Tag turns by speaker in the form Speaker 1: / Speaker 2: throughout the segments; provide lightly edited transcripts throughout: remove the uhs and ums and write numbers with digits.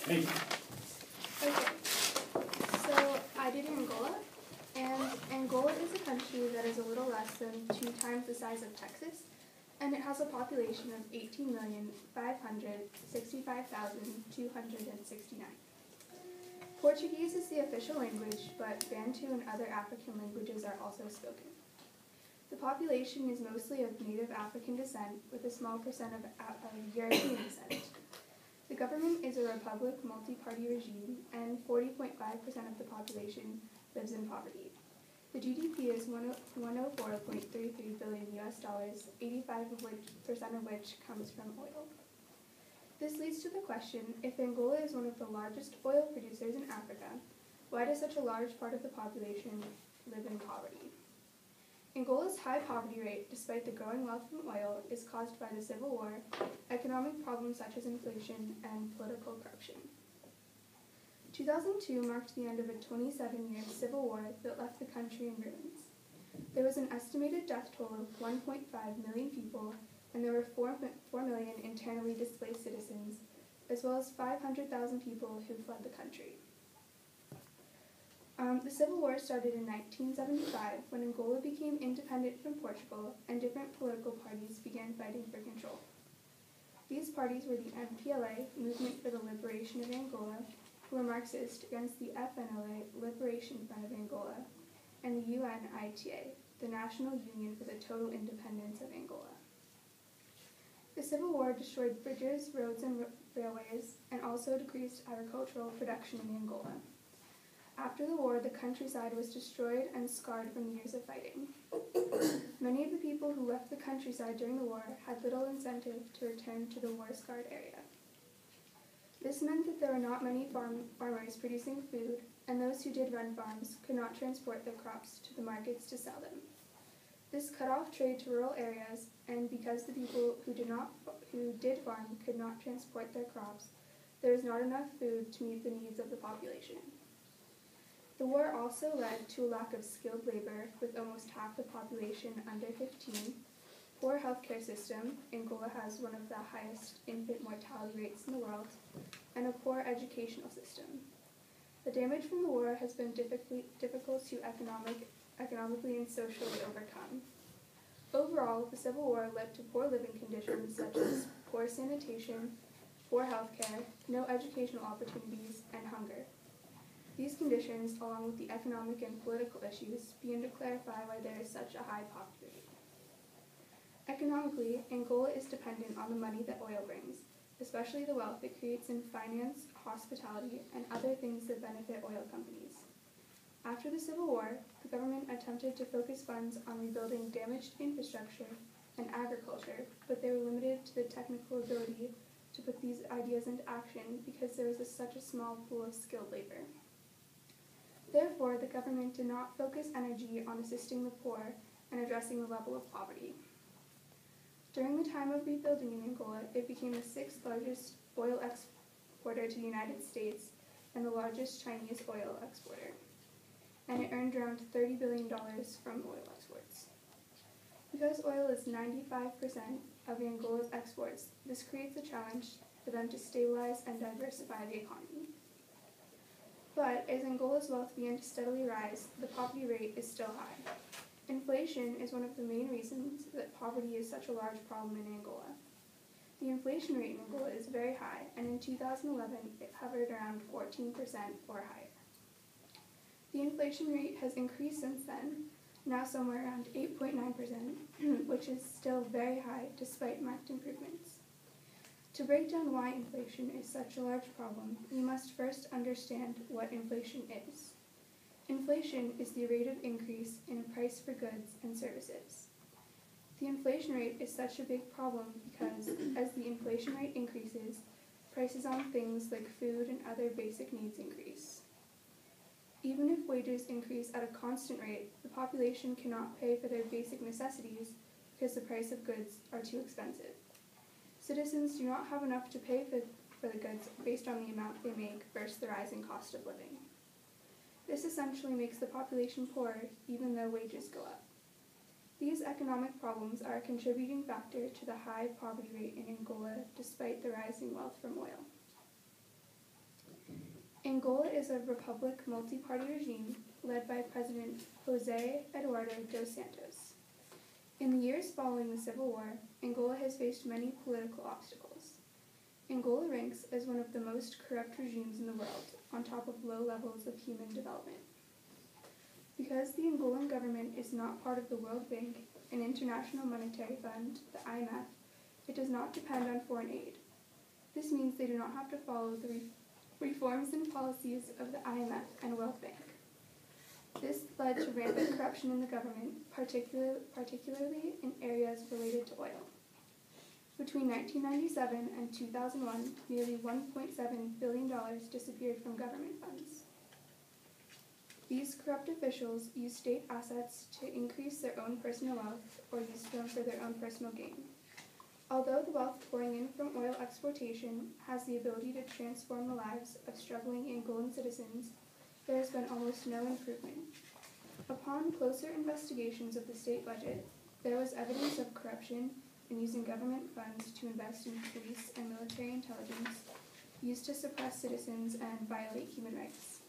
Speaker 1: Thank you.
Speaker 2: Okay, so I did Angola, and Angola is a country that is a little less than 2 times the size of Texas, and it has a population of 18,565,269. Portuguese is the official language, but Bantu and other African languages are also spoken. The population is mostly of native African descent, with a small percent of European descent. The government is a republic multi-party regime, and 40.5% of the population lives in poverty. The GDP is 104.33 billion US dollars, 85% of which comes from oil. This leads to the question, if Angola is one of the largest oil producers in Africa, why does such a large part of the population live in poverty? Angola's high poverty rate, despite the growing wealth from oil, is caused by the civil war, economic problems such as inflation, and political corruption. 2002 marked the end of a 27-year civil war that left the country in ruins. There was an estimated death toll of 1.5 million people, and there were 4 million internally displaced citizens, as well as 500,000 people who fled the country. The Civil War started in 1975 when Angola became independent from Portugal and different political parties began fighting for control. These parties were the MPLA, Movement for the Liberation of Angola, who were Marxist, against the FNLA, Liberation Front of Angola, and the UNITA, the National Union for the Total Independence of Angola. The Civil War destroyed bridges, roads, and railways, and also decreased agricultural production in Angola. After the war, the countryside was destroyed and scarred from years of fighting. Many of the people who left the countryside during the war had little incentive to return to the war-scarred area. This meant that there were not many farmers producing food, and those who did run farms could not transport their crops to the markets to sell them. This cut off trade to rural areas, and because the people who did farm could not transport their crops, there was not enough food to meet the needs of the population. The war also led to a lack of skilled labor, with almost half the population under 15, poor healthcare system, Angola has one of the highest infant mortality rates in the world, and a poor educational system. The damage from the war has been difficult to economically and socially overcome. Overall, the Civil War led to poor living conditions such as poor sanitation, poor healthcare, no educational opportunities, and hunger. These conditions, along with the economic and political issues, begin to clarify why there is such a high poverty rate. Economically, Angola is dependent on the money that oil brings, especially the wealth it creates in finance, hospitality, and other things that benefit oil companies. After the Civil War, the government attempted to focus funds on rebuilding damaged infrastructure and agriculture, but they were limited to the technical ability to put these ideas into action because there was such a small pool of skilled labor. Therefore, the government did not focus energy on assisting the poor and addressing the level of poverty. During the time of rebuilding in Angola, it became the 6th largest oil exporter to the United States and the largest Chinese oil exporter, and it earned around $30 billion from oil exports. Because oil is 95% of Angola's exports, this creates a challenge for them to stabilize and diversify the economy. But as Angola's wealth began to steadily rise, the poverty rate is still high. Inflation is one of the main reasons that poverty is such a large problem in Angola. The inflation rate in Angola is very high, and in 2011 it hovered around 14% or higher. The inflation rate has increased since then, now somewhere around 8.9%, which is still very high despite marked improvements. To break down why inflation is such a large problem, we must first understand what inflation is. Inflation is the rate of increase in price for goods and services. The inflation rate is such a big problem because as the inflation rate increases, prices on things like food and other basic needs increase. Even if wages increase at a constant rate, the population cannot pay for their basic necessities because the price of goods are too expensive. Citizens do not have enough to pay for the goods based on the amount they make versus the rising cost of living. This essentially makes the population poorer even though wages go up. These economic problems are a contributing factor to the high poverty rate in Angola despite the rising wealth from oil. Angola is a republic multi-party regime led by President José Eduardo dos Santos. In the years following the Civil War, Angola has faced many political obstacles. Angola ranks as one of the most corrupt regimes in the world, on top of low levels of human development. Because the Angolan government is not part of the World Bank and International Monetary Fund, the IMF, it does not depend on foreign aid. This means they do not have to follow the reforms and policies of the IMF and World Bank. This led to rampant corruption in the government, particularly in areas related to oil. Between 1997 and 2001, nearly $1.7 billion disappeared from government funds. These corrupt officials use state assets to increase their own personal wealth or use them for their own personal gain. Although the wealth pouring in from oil exploitation has the ability to transform the lives of struggling Angolan citizens, there has been almost no improvement. Upon closer investigations of the state budget, there was evidence of corruption in using government funds to invest in police and military intelligence used to suppress citizens and violate human rights.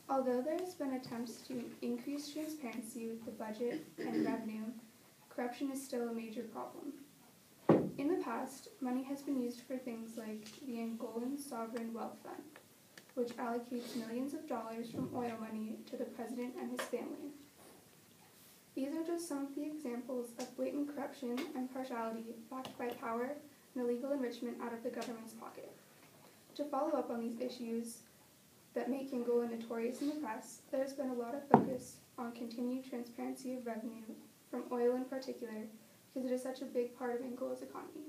Speaker 2: Although there has been attempts to increase transparency with the budget and revenue, corruption is still a major problem. In the past, money has been used for things like the Angolan Sovereign Wealth Fund, which allocates millions of dollars from oil money to the president and his family. These are just some of the examples of blatant corruption and partiality backed by power and illegal enrichment out of the government's pocket. To follow up on these issues that make Angola notorious in the press, there has been a lot of focus on continued transparency of revenue, from oil in particular, because it is such a big part of Angola's economy.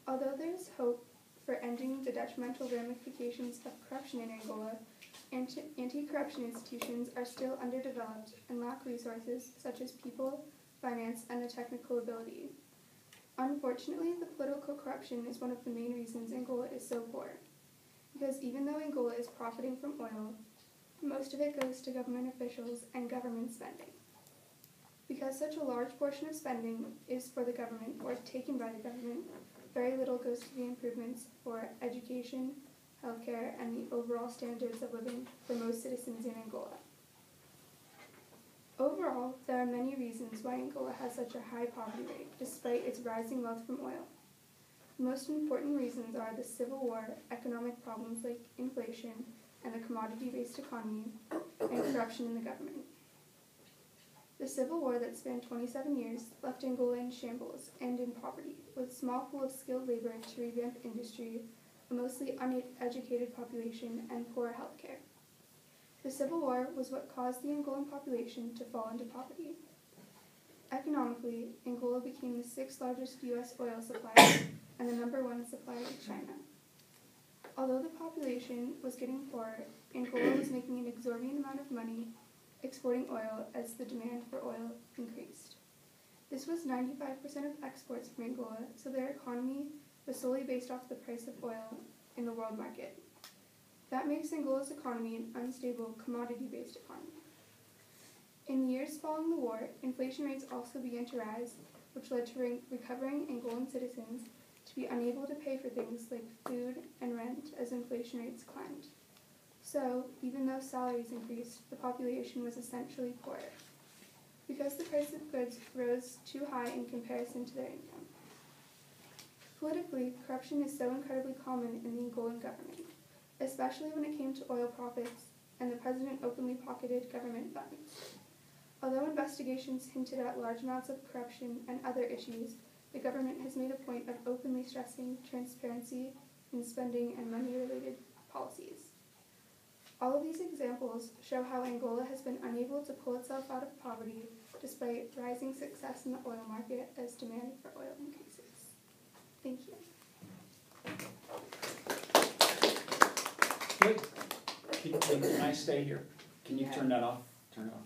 Speaker 2: Although there is hope for ending the detrimental ramifications of corruption in Angola, anti-corruption institutions are still underdeveloped and lack resources such as people, finance, and the technical ability. Unfortunately, the political corruption is one of the main reasons Angola is so poor. Because even though Angola is profiting from oil, most of it goes to government officials and government spending. Because such a large portion of spending is for the government or taken by the government, very little goes to the improvements for education, healthcare, and the overall standards of living for most citizens in Angola. Overall, there are many reasons why Angola has such a high poverty rate, despite its rising wealth from oil. The most important reasons are the Civil War, economic problems like inflation, and the commodity-based economy, and corruption in the government. The Civil War that spanned 27 years left Angola in shambles and in poverty, with a small pool of skilled labor to revamp industry, a mostly uneducated population, and poor health care. The Civil War was what caused the Angolan population to fall into poverty. Economically, Angola became the 6th largest U.S. oil supplier and the #1 supplier to China. Although the population was getting poorer, Angola was making an exorbitant amount of money exporting oil as the demand for oil increased. This was 95% of exports from Angola, so their economy was solely based off the price of oil in the world market. That makes Angola's economy an unstable, commodity-based economy. In the years following the war, inflation rates also began to rise, which led to recovering Angolan citizens to be unable to pay for things like food and rent as inflation rates climbed. So, even though salaries increased, the population was essentially poorer, because the price of goods rose too high in comparison to their income. Politically, corruption is so incredibly common in the Angolan government, especially when it came to oil profits, and the president openly pocketed government funds. Although investigations hinted at large amounts of corruption and other issues, the government has made a point of openly stressing transparency in spending and money-related policies. All of these examples show how Angola has been unable to pull itself out of poverty despite rising success in the oil market as demand for oil increases. Thank you.
Speaker 1: Good. Can I stay here? Can you turn that off? Turn it off.